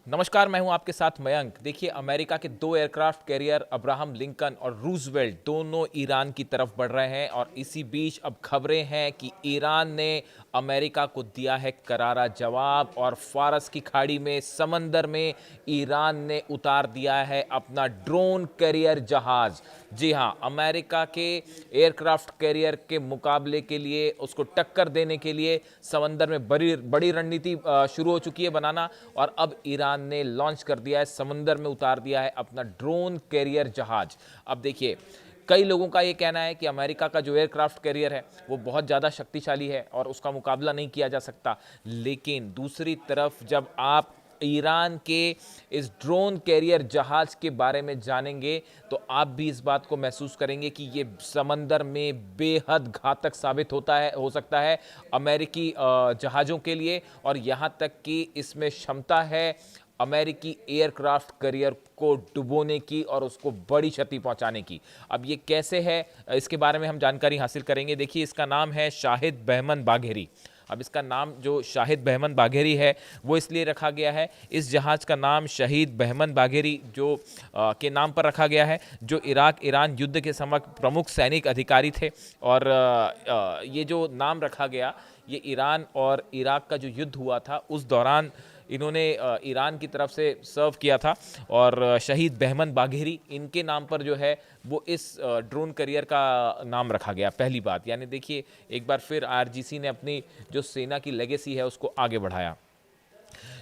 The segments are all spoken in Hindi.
नमस्कार, मैं हूं आपके साथ मयंक। देखिए, अमेरिका के दो एयरक्राफ्ट कैरियर अब्राहम लिंकन और रूजवेल्ट दोनों ईरान की तरफ बढ़ रहे हैं और इसी बीच अब खबरें हैं कि ईरान ने अमेरिका को दिया है करारा जवाब और फारस की खाड़ी में समंदर में ईरान ने उतार दिया है अपना ड्रोन कैरियर जहाज। जी हां, अमेरिका के एयरक्राफ्ट कैरियर के मुकाबले के लिए, उसको टक्कर देने के लिए समंदर में बड़ी बड़ी रणनीति शुरू हो चुकी है बनाना और अब ईरान ने लॉन्च कर दिया है, समंदर में उतार दिया है अपना ड्रोन कैरियर जहाज। अब देखिए, कई लोगों का ये कहना है कि अमेरिका का जो एयरक्राफ्ट कैरियर है वो बहुत ज़्यादा शक्तिशाली है और उसका मुकाबला नहीं किया जा सकता। लेकिन दूसरी तरफ जब आप ईरान के इस ड्रोन कैरियर जहाज के बारे में जानेंगे तो आप भी इस बात को महसूस करेंगे कि ये समंदर में बेहद घातक साबित हो सकता है अमेरिकी जहाज़ों के लिए। और यहाँ तक कि इसमें क्षमता है अमेरिकी एयरक्राफ्ट कैरियर को डुबोने की और उसको बड़ी क्षति पहुंचाने की। अब ये कैसे है, इसके बारे में हम जानकारी हासिल करेंगे। देखिए, इसका नाम है शाहिद बहमन बाघेरी। अब इसका नाम जो शाहिद बहमन बाघेरी है वो इसलिए रखा गया है, इस जहाज़ का नाम शहीद बहमन बाघेरी जो के नाम पर रखा गया है, जो इराक ईरान युद्ध के समय प्रमुख सैनिक अधिकारी थे। और ये जो नाम रखा गया, ये ईरान और इराक का जो युद्ध हुआ था उस दौरान इन्होंने ईरान की तरफ से सर्व किया था। और शहीद बहमन बाघेरी इनके नाम पर जो है वो इस ड्रोन करियर का नाम रखा गया। पहली बात, यानी देखिए, एक बार फिर आईआरजीसी ने अपनी जो सेना की लेगेसी है उसको आगे बढ़ाया।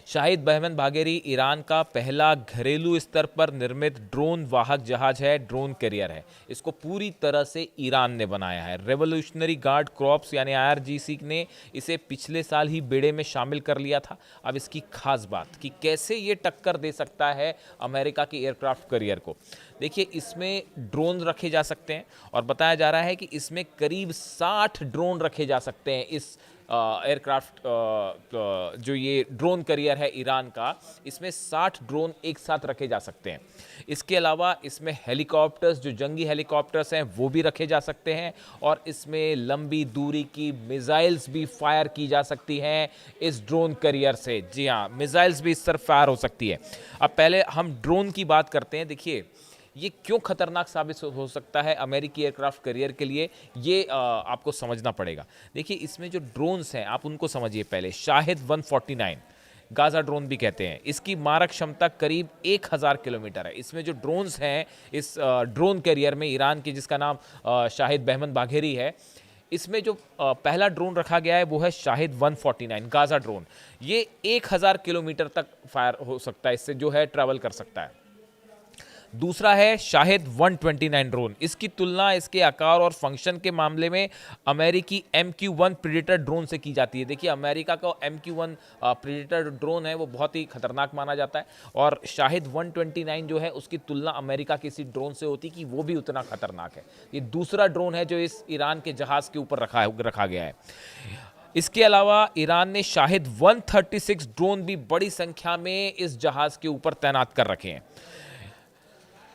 शाहिद बहमन बाघेरी ईरान का पहला घरेलू स्तर पर निर्मित ड्रोन वाहक जहाज है, ड्रोन कैरियर है। इसको पूरी तरह से ईरान ने बनाया है। रेवोल्यूशनरी गार्ड क्रॉप्स यानी आईआरजीसी ने इसे पिछले साल ही बेड़े में शामिल कर लिया था। अब इसकी खास बात कि कैसे ये टक्कर दे सकता है अमेरिका के एयरक्राफ्ट कैरियर को। देखिए, इसमें ड्रोन रखे जा सकते हैं और बताया जा रहा है कि इसमें करीब 60 ड्रोन रखे जा सकते हैं। इस एयरक्राफ्ट जो ये ड्रोन कैरियर है ईरान का, इसमें 60 ड्रोन एक साथ रखे जा सकते हैं। इसके अलावा इसमें हेलीकॉप्टर्स, जो जंगी हेलीकॉप्टर्स हैं, वो भी रखे जा सकते हैं और इसमें लंबी दूरी की मिसाइल्स भी फायर की जा सकती हैं इस ड्रोन कैरियर से। जी हाँ, मिसाइल्स भी इस तरफ फायर हो सकती है। अब पहले हम ड्रोन की बात करते हैं। देखिए, ये क्यों खतरनाक साबित हो सकता है अमेरिकी एयरक्राफ्ट कैरियर के लिए, ये आपको समझना पड़ेगा। देखिए, इसमें जो ड्रोन्स हैं आप उनको समझिए। पहले शाहिद 149 गाजा ड्रोन भी कहते हैं, इसकी मारक क्षमता करीब 1000 किलोमीटर है। इसमें जो ड्रोन्स हैं इस ड्रोन कैरियर में ईरान के, जिसका नाम शाहिद बहमन बाघेरी है, इसमें जो पहला ड्रोन रखा गया है वो है शाहिद 149 गाजा ड्रोन। ये 1000 किलोमीटर तक फायर हो सकता है, इससे जो है ट्रैवल कर सकता है। दूसरा है शाहिद 129 ड्रोन। इसकी तुलना इसके आकार और फंक्शन के मामले में अमेरिकी MQ-1 प्रीडेटर ड्रोन से की जाती है। देखिए, अमेरिका का MQ-1 प्रीडेटर ड्रोन है वो बहुत ही खतरनाक माना जाता है और शाहिद 129 जो है उसकी तुलना अमेरिका के इसी ड्रोन से होती कि वो भी उतना खतरनाक है। ये दूसरा ड्रोन है जो इस ईरान के जहाज के ऊपर रखा गया है। इसके अलावा ईरान ने शाहिद 136 ड्रोन भी बड़ी संख्या में इस जहाज के ऊपर तैनात कर रखे हैं।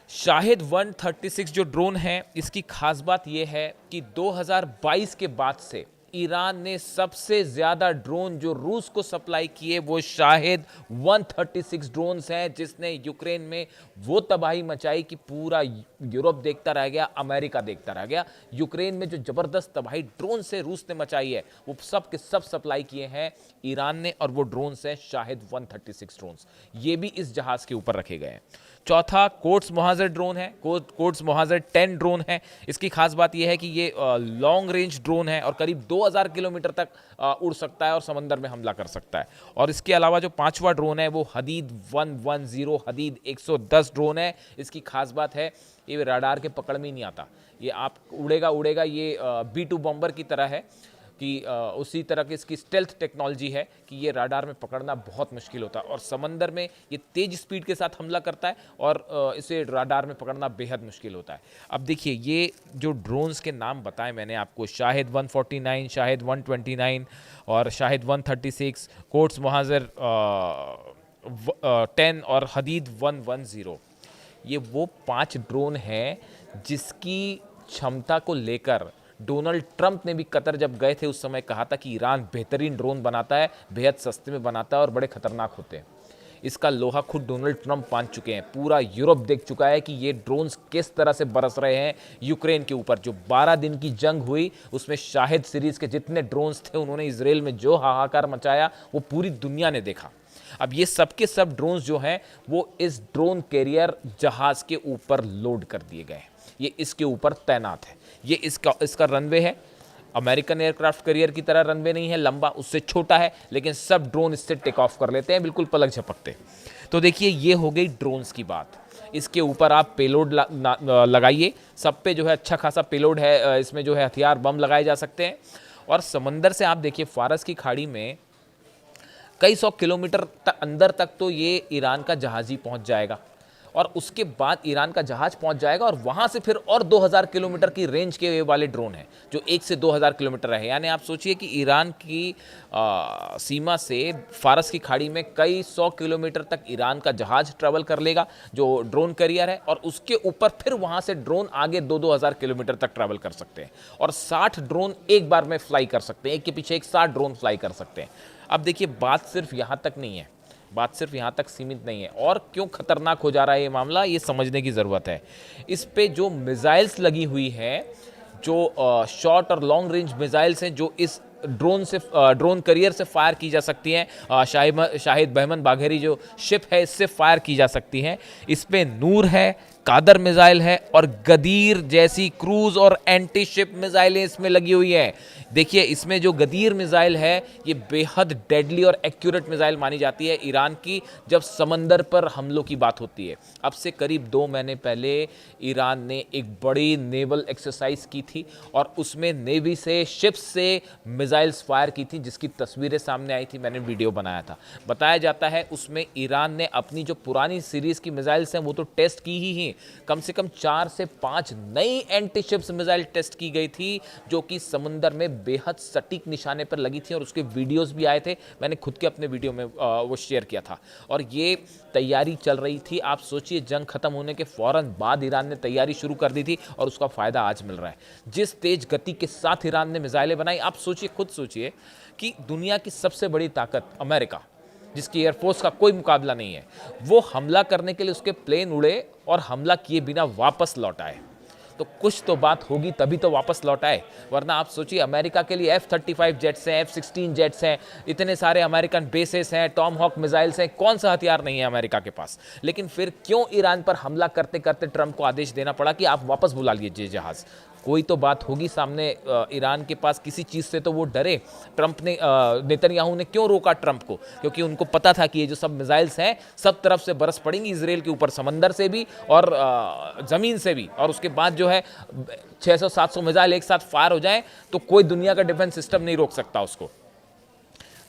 शाहिद 136 जो ड्रोन है, इसकी खास बात यह है कि 2022 के बाद से ईरान ने सबसे ज्यादा ड्रोन जो रूस को सप्लाई किए वो शाहिद 136 ड्रोन्स हैं, जिसने यूक्रेन में वो तबाही मचाई कि पूरा यूरोप देखता रह गया, अमेरिका देखता रह गया। यूक्रेन में जो जबरदस्त तबाही ड्रोन से रूस ने मचाई है वो सब के सब सप्लाई किए हैं ईरान ने, और वो ड्रोन्स हैं शाहिद 136 ड्रोन्स। ये भी इस जहाज के ऊपर रखे गए हैं। चौथा कोट्स मोहाजिर ड्रोन है, कोट्स मोहाजिर 10 ड्रोन है। इसकी खास बात यह है कि ये लॉन्ग रेंज ड्रोन है और करीब 2000 किलोमीटर तक उड़ सकता है और समंदर में हमला कर सकता है। और इसके अलावा जो पांचवा ड्रोन है वो हदीद 110 हदीद 110 ड्रोन है। इसकी खास बात है ये रडार के पकड़ में ही नहीं आता, ये आप उड़ेगा, ये B2 बॉम्बर की तरह है कि उसी तरह की इसकी स्टेल्थ टेक्नोलॉजी है कि ये राडार में पकड़ना बहुत मुश्किल होता है और समंदर में ये तेज स्पीड के साथ हमला करता है और इसे राडार में पकड़ना बेहद मुश्किल होता है। अब देखिए, ये जो ड्रोन्स के नाम बताए मैंने आपको, शाहिद 149, शाहिद 129 और शाहिद 136, कोट्स मोहाजिर 10 और हदीद 110, ये वो 5 ड्रोन हैं जिसकी क्षमता को लेकर डोनाल्ड ट्रंप ने भी कतर जब गए थे उस समय कहा था कि ईरान बेहतरीन ड्रोन बनाता है, बेहद सस्ते में बनाता है और बड़े खतरनाक होते हैं। इसका लोहा खुद डोनाल्ड ट्रंप मान चुके हैं। पूरा यूरोप देख चुका है कि ये ड्रोन्स किस तरह से बरस रहे हैं यूक्रेन के ऊपर। जो 12 दिन की जंग हुई उसमें शाहिद सीरीज के जितने ड्रोन्स थे उन्होंने इजराइल में जो हाहाकार मचाया वो पूरी दुनिया ने देखा। अब ये सब के सब ड्रोन्स जो हैं वो इस ड्रोन कैरियर जहाज के ऊपर लोड कर दिए गए हैं। ये इसके ऊपर तैनात है। ये इसका रनवे है। अमेरिकन एयरक्राफ्ट कैरियर की तरह रनवे नहीं है लंबा, उससे छोटा है, लेकिन सब ड्रोन इससे टेक ऑफ कर लेते हैं बिल्कुल पलक झपकते। तो देखिए ये हो गई ड्रोन्स की बात। इसके ऊपर आप पेलोड लगाइए। सब पे जो है अच्छा खासा पेलोड है। इसमें जो है हथियार बम लगाए जा सकते हैं। और समंदर से आप देखिए फारस की खाड़ी में कई 100 किलोमीटर अंदर तक तो ये ईरान का जहाज ही पहुंच जाएगा और उसके बाद ईरान का जहाज पहुंच जाएगा और वहां से फिर और 2000 किलोमीटर की रेंज के वाले ड्रोन हैं जो 1 से 2000 किलोमीटर है। यानी आप सोचिए कि ईरान की सीमा से फारस की खाड़ी में कई 100 किलोमीटर तक ईरान का जहाज ट्रैवल कर लेगा जो ड्रोन कैरियर है, और उसके ऊपर फिर वहां से ड्रोन आगे 2-2000 किलोमीटर तक ट्रैवल कर सकते हैं और 60 ड्रोन एक बार में फ्लाई कर सकते हैं। एक के पीछे एक 60 ड्रोन फ्लाई कर सकते हैं। अब देखिए बात सिर्फ यहाँ तक नहीं है, बात सिर्फ यहाँ तक सीमित नहीं है। और क्यों खतरनाक हो जा रहा है ये मामला, ये समझने की ज़रूरत है। इस पे जो मिसाइल्स लगी हुई है, जो शॉर्ट और लॉन्ग रेंज मिसाइल्स हैं जो इस ड्रोन कैरियर से फायर की जा सकती हैं। शाहिद बहमन बाघेरी जो शिप है इससे फायर की जा सकती हैं। इस पे नूर है, कादर मिसाइल है और गदीर जैसी क्रूज और एंटी शिप मिसाइलें इसमें लगी हुई है। देखिए इसमें जो गदीर मिसाइल है ये बेहद डेडली और एक्यूरेट मिसाइल मानी जाती है ईरान की जब समंदर पर हमलों की बात होती है। अब से करीब 2 महीने पहले ईरान ने एक बड़ी नेवल एक्सरसाइज की थी और उसमें नेवी से शिप्स से मिसाइल्स फायर की थी जिसकी तस्वीरें सामने आई थी, मैंने वीडियो बनाया था। बताया जाता है उसमें ईरान ने अपनी जो पुरानी सीरीज की मिसाइल्स हैं वो तो टेस्ट की ही, कम से कम 4 से 5 नई एंटी शिप्स मिसाइल टेस्ट की गई थी जो कि समुंदर में बेहद सटीक निशाने पर लगी थी और उसके वीडियोस भी आए थे। मैंने खुद के अपने वीडियो में वो शेयर किया था और ये तैयारी चल रही थी। आप सोचिए जंग खत्म होने के फौरन बाद ईरान ने तैयारी शुरू कर दी थी और उसका फायदा आज मिल रहा है। जिस तेज गति के साथ ईरान ने मिसाइलें बनाई, आप सोचिए, खुद सोचिए कि दुनिया की सबसे बड़ी ताकत अमेरिका, जिसकी एयरफोर्स का कोई मुकाबला नहीं है, वो हमला करने के लिए उसके प्लेन उड़े और हमला किए बिना वापस लौट आए। तो कुछ तो बात होगी तभी तो वापस लौट आए, वरना आप सोचिए अमेरिका के लिए F-35 जेट्स हैं, F-16 जेट्स हैं, इतने सारे अमेरिकन बेसेस हैं, टॉम हॉक मिसाइल्स हैं, कौन सा हथियार नहीं है अमेरिका के पास। लेकिन फिर क्यों ईरान पर हमला करते करते ट्रंप को आदेश देना पड़ा कि आप वापस बुला लीजिए जहाज। कोई तो बात होगी सामने। ईरान के पास किसी चीज़ से तो वो डरे। ट्रंप ने नेतन्याहू ने क्यों रोका ट्रंप को? क्योंकि उनको पता था कि ये जो सब मिसाइल्स हैं सब तरफ से बरस पड़ेंगी इजराइल के ऊपर, समंदर से भी और ज़मीन से भी, और उसके बाद जो है 600-700 मिसाइल एक साथ फायर हो जाएं तो कोई दुनिया का डिफेंस सिस्टम नहीं रोक सकता उसको।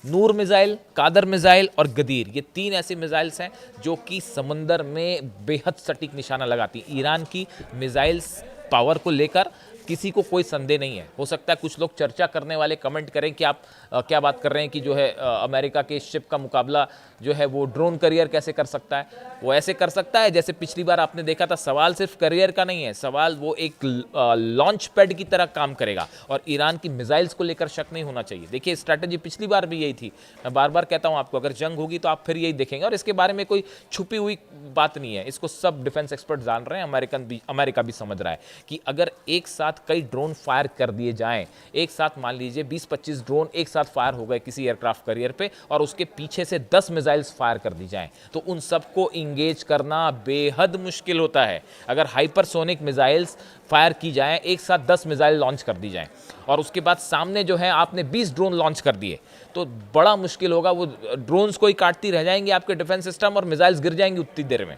नूर मिसाइल, कादर मिसाइल और गदीर, ये 3 ऐसी मिसाइल्स हैं जो कि समंदर में बेहद सटीक निशाना लगाती। ईरान की मिसाइल्स पावर को लेकर किसी को कोई संदेह नहीं है। हो सकता है कुछ लोग चर्चा करने वाले कमेंट करें कि आप क्या बात कर रहे हैं कि जो है अमेरिका के शिप का मुकाबला जो है वो ड्रोन कैरियर कैसे कर सकता है। वो ऐसे कर सकता है जैसे पिछली बार आपने देखा था। सवाल सिर्फ कैरियर का नहीं है, सवाल वो एक लॉन्च पैड की तरह काम करेगा और ईरान की मिसाइल्स को लेकर शक नहीं होना चाहिए। देखिए स्ट्रैटेजी पिछली बार भी यही थी। मैं बार बार कहता हूं आपको, अगर जंग होगी तो आप फिर यही देखेंगे और इसके बारे में कोई छुपी हुई बात नहीं है। इसको सब डिफेंस एक्सपर्ट जान रहे हैं, अमेरिका भी समझ रहा है कि अगर एक साथ कई ड्रोन फायर कर दिए जाएं, एक साथ मान लीजिए 20-25 ड्रोन एक साथ फायर हो गए किसी एयरक्राफ्ट कैरियर पे और उसके पीछे से 10 मिसाइल्स फायर कर दी जाएं तो उन सबको इंगेज करना बेहद मुश्किल होता है। अगर हाइपरसोनिक मिसाइल्स फायर की जाएं, एक साथ 10 मिसाइल लॉन्च कर दी जाएं और उसके बाद सामने जो है आपने 20 ड्रोन लॉन्च कर दिए तो बड़ा मुश्किल होगा। वो ड्रोन्स को ही काटती रह जाएंगे आपके डिफेंस सिस्टम और मिसाइल्स गिर जाएंगी उतनी देर में।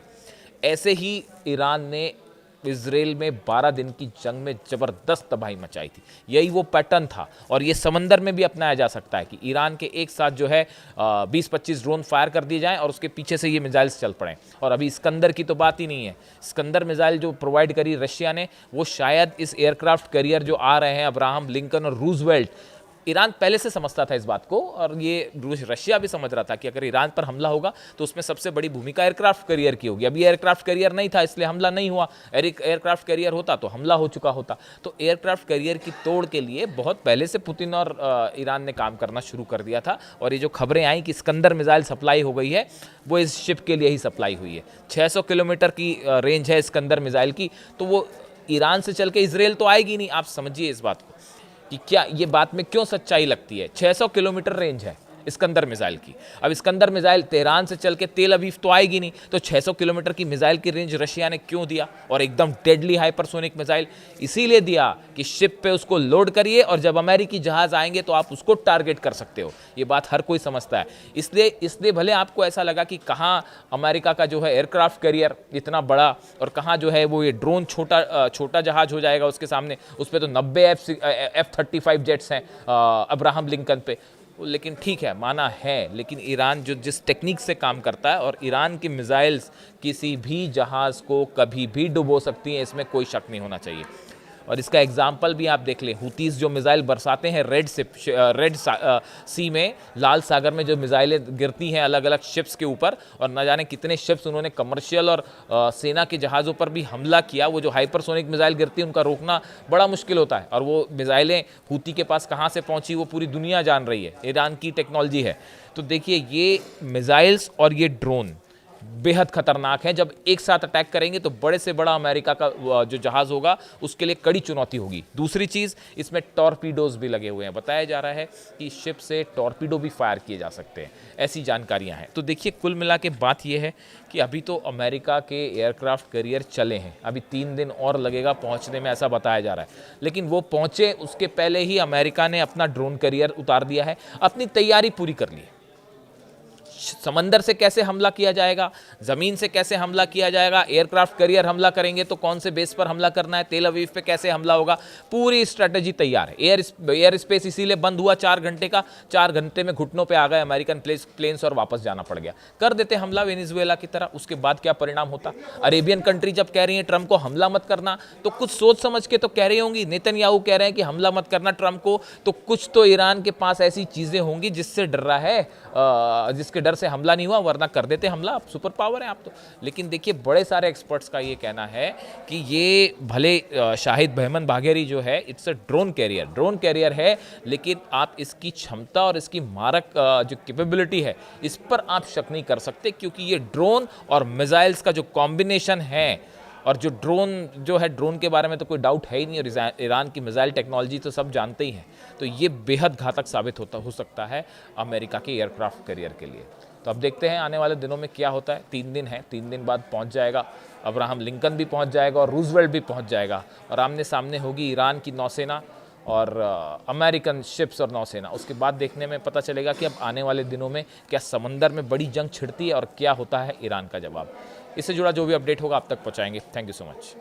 ऐसे ही ईरान ने इजराइल में 12 दिन की जंग में ज़बरदस्त तबाही मचाई थी। यही वो पैटर्न था और ये समंदर में भी अपनाया जा सकता है कि ईरान के एक साथ जो है 20-25 ड्रोन फायर कर दिए जाएं और उसके पीछे से ये मिसाइल्स चल पड़ें। और अभी इस्कंदर की तो बात ही नहीं है। इस्कंदर मिसाइल जो प्रोवाइड करी रशिया ने, वो शायद इस एयरक्राफ्ट कैरियर जो आ रहे हैं अब्राहम लिंकन और रूजवेल्ट, ईरान पहले से समझता था इस बात को, और ये रशिया भी समझ रहा था कि अगर ईरान पर हमला होगा तो उसमें सबसे बड़ी भूमिका एयरक्राफ्ट कैरियर की होगी। अभी एयरक्राफ्ट कैरियर नहीं था इसलिए हमला नहीं हुआ, एयरक्राफ्ट कैरियर होता तो हमला हो चुका होता। तो एयरक्राफ्ट कैरियर की तोड़ के लिए बहुत पहले से पुतिन और ईरान ने काम करना शुरू कर दिया था। और ये जो खबरें आई कि सिकंदर मिसाइल सप्लाई हो गई है, वो इस शिप के लिए ही सप्लाई हुई है। 600 किलोमीटर की रेंज है सिकंदर मिसाइल की, तो वो ईरान से चल के इजराइल तो आएगी नहीं। आप समझिए इस बात को कि क्या ये बात में क्यों सच्चाई लगती है। 600 किलोमीटर रेंज है इस्कंदर मिसाइल की। अब इस्कंदर मिसाइल तेहरान से चल के तेल अवीव तो आएगी नहीं, तो 600 किलोमीटर की मिसाइल की रेंज रशिया ने क्यों दिया, और एकदम डेडली हाइपरसोनिक मिसाइल इसीलिए दिया कि शिप पे उसको लोड करिए और जब अमेरिकी जहाज आएंगे तो आप उसको टारगेट कर सकते हो। ये बात हर कोई समझता है। इसलिए भले आपको ऐसा लगा कि कहाँ अमेरिका का जो है एयरक्राफ्ट कैरियर इतना बड़ा और कहाँ जो है वो ये ड्रोन छोटा जहाज हो जाएगा उसके सामने। उस पर तो 90 F-35 जेट्स हैं अब्राहम लिंकन पे। लेकिन ठीक है, माना है, लेकिन ईरान जो जिस टेक्निक से काम करता है, और ईरान की मिसाइल्स किसी भी जहाज़ को कभी भी डुबो सकती हैं, इसमें कोई शक नहीं होना चाहिए। और इसका एग्जाम्पल भी आप देख लें, हुतीस जो मिसाइल बरसाते हैं रेड सी में, लाल सागर में जो मिसाइलें गिरती हैं अलग अलग शिप्स के ऊपर, और न जाने कितने शिप्स उन्होंने कमर्शियल और सेना के जहाज़ों पर भी हमला किया। वो जो हाइपरसोनिक मिसाइल गिरती है उनका रोकना बड़ा मुश्किल होता है, और वो मिसाइलें हुती के पास कहाँ से पहुँची वो पूरी दुनिया जान रही है, ईरान की टेक्नोलॉजी है। तो देखिए, ये मिसाइल्स और ये ड्रोन बेहद खतरनाक है। जब एक साथ अटैक करेंगे तो बड़े से बड़ा अमेरिका का जो जहाज होगा उसके लिए कड़ी चुनौती होगी। दूसरी चीज़, इसमें टॉर्पीडोज भी लगे हुए हैं। बताया जा रहा है कि शिप से टॉर्पीडो भी फायर किए जा सकते हैं, ऐसी जानकारियां हैं। तो देखिए, कुल मिला के बात यह है कि अभी तो अमेरिका के एयरक्राफ्ट कैरियर चले हैं, अभी 3 दिन और लगेगा पहुंचने में, ऐसा बताया जा रहा है। लेकिन वो पहुंचे उसके पहले ही अमेरिका ने अपना ड्रोन कैरियर उतार दिया है, अपनी तैयारी पूरी कर ली है। समंदर से कैसे हमला किया जाएगा, ज़मीन से कैसे हमला किया जाएगा, एयरक्राफ्ट कैरियर हमला करेंगे तो कौन से बेस पर हमला करना है, तेल अवीव पे कैसे हमला होगा, पूरी स्ट्रेटजी तैयार है। एयर स्पेस इसीलिए बंद हुआ 4 घंटे का, 4 घंटे में घुटनों पे आ गए अमेरिकन प्लेन्स और वापस जाना पड़ गया। कर देते हमला वेनेजुएला की तरह, उसके बाद क्या परिणाम होता। अरेबियन कंट्री जब कह रही है ट्रंप को हमला मत करना, तो कुछ सोच समझ के तो कह रही होंगी। नेतन्याहू कह रहे हैं कि हमला मत करना ट्रंप को, तो कुछ तो ईरान के पास ऐसी चीज़ें होंगी जिससे डर रहा है, जिसके डर से हमला नहीं हुआ, वरना कर देते हमला। आप सुपर पावर है आप तो। लेकिन देखिए, बड़े सारे एक्सपर्ट्स का ये कहना है कि ये भले शाहिद बहमन बाघेरी जो है, इट्स अ ड्रोन कैरियर है, लेकिन आप इसकी क्षमता और इसकी मारक जो कैपेबिलिटी है, इस पर आप शक नहीं कर सकते, क्योंकि ये ड्रोन और मिसाइल्स का जो कॉम्बिनेशन है, और जो ड्रोन के बारे में तो कोई डाउट है ही नहीं, और ईरान की मिसाइल टेक्नोलॉजी तो सब जानते ही हैं। तो ये बेहद घातक साबित हो सकता है अमेरिका के एयरक्राफ्ट कैरियर के लिए। तो अब देखते हैं आने वाले दिनों में क्या होता है। 3 दिन है, 3 दिन बाद पहुंच जाएगा अब्राहम लिंकन भी पहुंच जाएगा और रूजवेल्ट भी पहुंच जाएगा, और आमने सामने होगी ईरान की नौसेना और अमेरिकन शिप्स और नौसेना। उसके बाद देखने में पता चलेगा कि अब आने वाले दिनों में क्या समंदर में बड़ी जंग छिड़ती है और क्या होता है ईरान का जवाब। इससे जुड़ा जो भी अपडेट होगा आप तक पहुँचाएंगे। Thank you so much.